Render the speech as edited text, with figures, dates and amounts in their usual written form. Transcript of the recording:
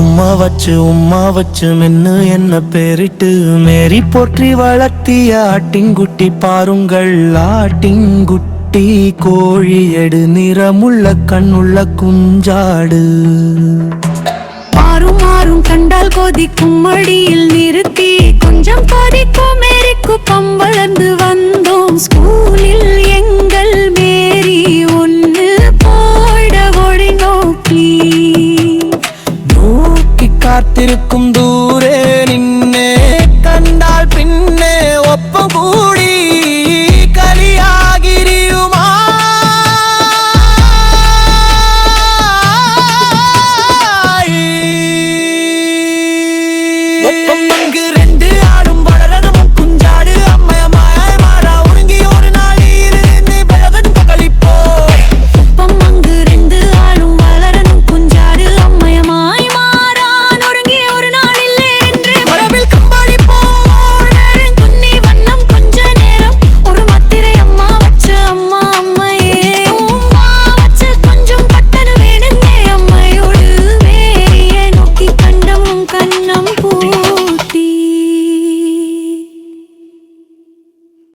உம்மா வச்சு மென்னு என்ன பேரிட்டு மேரி போற்றி வளர்த்திய ஆட்டிங்குட்டி பாருங்கள். ஆட்டிங்குட்டி கோழியடு நிறமுள்ள கண்ணுள்ள குஞ்சாடு. மாறும் மாறும் கண்டால் கொதிக்கும் மடியில் நிறுத்தி கொஞ்சம் கொதிக்கும் மேரிக்கு பம்பளந்து வந்தோம். ஸ்கூலில் எங்கள் மேரி ஒன்று போட ஒளி நோக்கி காத்திருக்கும் தூரே நின்னே கண்டால் பின்னே ஒப்பம்